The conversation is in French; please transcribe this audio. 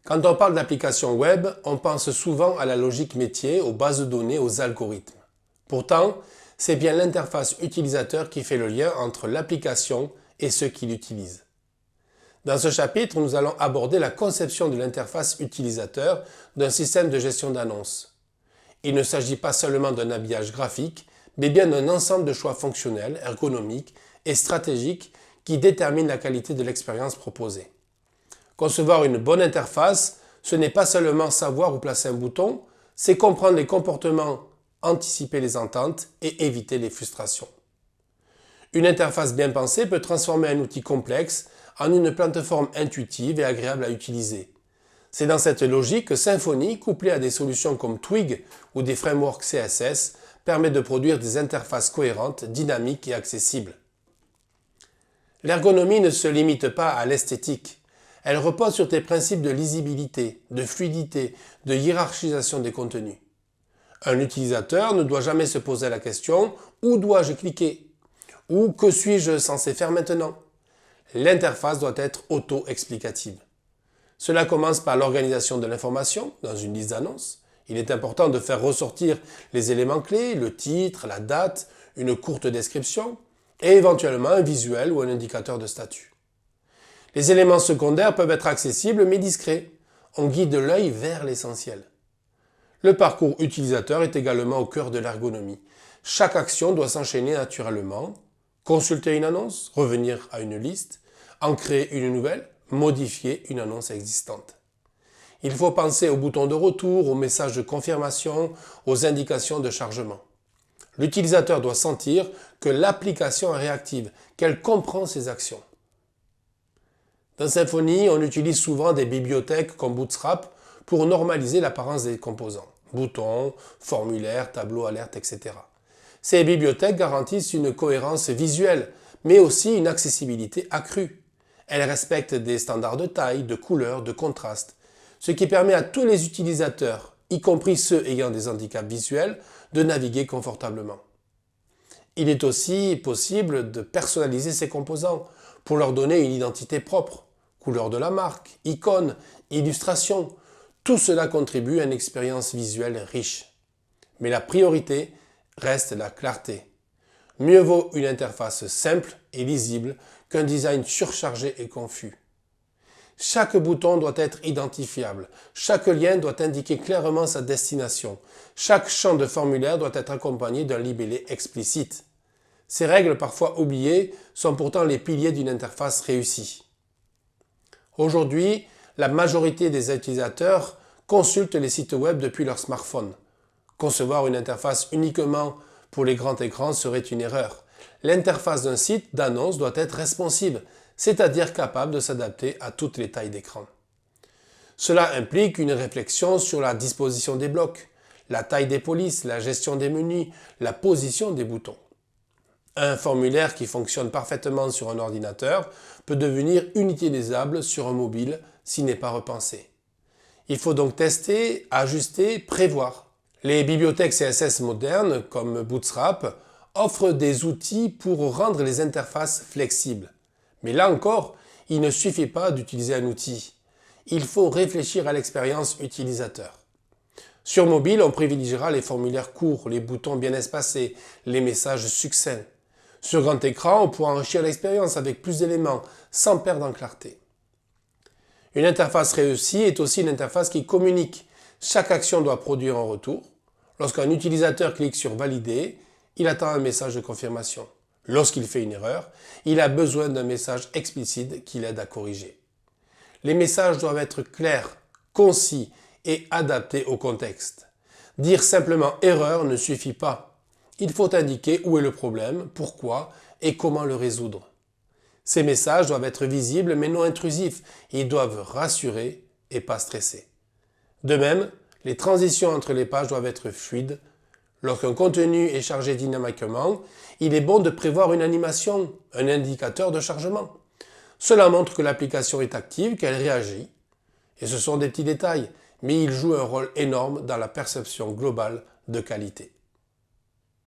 Quand on parle d'application web, on pense souvent à la logique métier, aux bases de données, aux algorithmes. Pourtant, c'est bien l'interface utilisateur qui fait le lien entre l'application et ceux qui l'utilisent. Dans ce chapitre, nous allons aborder la conception de l'interface utilisateur d'un système de gestion d'annonces. Il ne s'agit pas seulement d'un habillage graphique, mais bien d'un ensemble de choix fonctionnels, ergonomiques et stratégiques qui déterminent la qualité de l'expérience proposée. Concevoir une bonne interface, ce n'est pas seulement savoir où placer un bouton, c'est comprendre les comportements, anticiper les ententes et éviter les frustrations. Une interface bien pensée peut transformer un outil complexe en une plateforme intuitive et agréable à utiliser. C'est dans cette logique que Symfony, couplé à des solutions comme Twig ou des frameworks CSS, permet de produire des interfaces cohérentes, dynamiques et accessibles. L'ergonomie ne se limite pas à l'esthétique. Elle repose sur des principes de lisibilité, de fluidité, de hiérarchisation des contenus. Un utilisateur ne doit jamais se poser la question « Où dois-je cliquer ?» ou « Que suis-je censé faire maintenant ?» L'interface doit être auto-explicative. Cela commence par l'organisation de l'information dans une liste d'annonces. Il est important de faire ressortir les éléments clés, le titre, la date, une courte description et éventuellement un visuel ou un indicateur de statut. Les éléments secondaires peuvent être accessibles mais discrets. On guide l'œil vers l'essentiel. Le parcours utilisateur est également au cœur de l'ergonomie. Chaque action doit s'enchaîner naturellement. Consulter une annonce, revenir à une liste, en créer une nouvelle, modifier une annonce existante. Il faut penser aux boutons de retour, aux messages de confirmation, aux indications de chargement. L'utilisateur doit sentir que l'application est réactive, qu'elle comprend ses actions. Dans Symfony, on utilise souvent des bibliothèques comme Bootstrap pour normaliser l'apparence des composants. Boutons, formulaires, tableaux, alertes, etc. Ces bibliothèques garantissent une cohérence visuelle, mais aussi une accessibilité accrue. Elles respectent des standards de taille, de couleur, de contraste, ce qui permet à tous les utilisateurs, y compris ceux ayant des handicaps visuels, de naviguer confortablement. Il est aussi possible de personnaliser ces composants pour leur donner une identité propre. Couleur de la marque, icônes, illustrations, tout cela contribue à une expérience visuelle riche. Mais la priorité reste la clarté. Mieux vaut une interface simple et lisible qu'un design surchargé et confus. Chaque bouton doit être identifiable, chaque lien doit indiquer clairement sa destination, chaque champ de formulaire doit être accompagné d'un libellé explicite. Ces règles parfois oubliées sont pourtant les piliers d'une interface réussie. Aujourd'hui, la majorité des utilisateurs consultent les sites web depuis leur smartphone. Concevoir une interface uniquement pour les grands écrans serait une erreur. L'interface d'un site d'annonce doit être responsive, c'est-à-dire capable de s'adapter à toutes les tailles d'écran. Cela implique une réflexion sur la disposition des blocs, la taille des polices, la gestion des menus, la position des boutons. Un formulaire qui fonctionne parfaitement sur un ordinateur peut devenir inutilisable sur un mobile s'il n'est pas repensé. Il faut donc tester, ajuster, prévoir. Les bibliothèques CSS modernes, comme Bootstrap, offrent des outils pour rendre les interfaces flexibles. Mais là encore, il ne suffit pas d'utiliser un outil. Il faut réfléchir à l'expérience utilisateur. Sur mobile, on privilégiera les formulaires courts, les boutons bien espacés, les messages succincts. Sur grand écran, on pourra enrichir l'expérience avec plus d'éléments, sans perdre en clarté. Une interface réussie est aussi une interface qui communique. Chaque action doit produire un retour. Lorsqu'un utilisateur clique sur « Valider », il attend un message de confirmation. Lorsqu'il fait une erreur, il a besoin d'un message explicite qui l'aide à corriger. Les messages doivent être clairs, concis et adaptés au contexte. Dire simplement « erreur » ne suffit pas. Il faut indiquer où est le problème, pourquoi et comment le résoudre. Ces messages doivent être visibles mais non intrusifs. Ils doivent rassurer et pas stresser. De même, les transitions entre les pages doivent être fluides. Lorsqu'un contenu est chargé dynamiquement, il est bon de prévoir une animation, un indicateur de chargement. Cela montre que l'application est active, qu'elle réagit. Et ce sont des petits détails, mais ils jouent un rôle énorme dans la perception globale de qualité.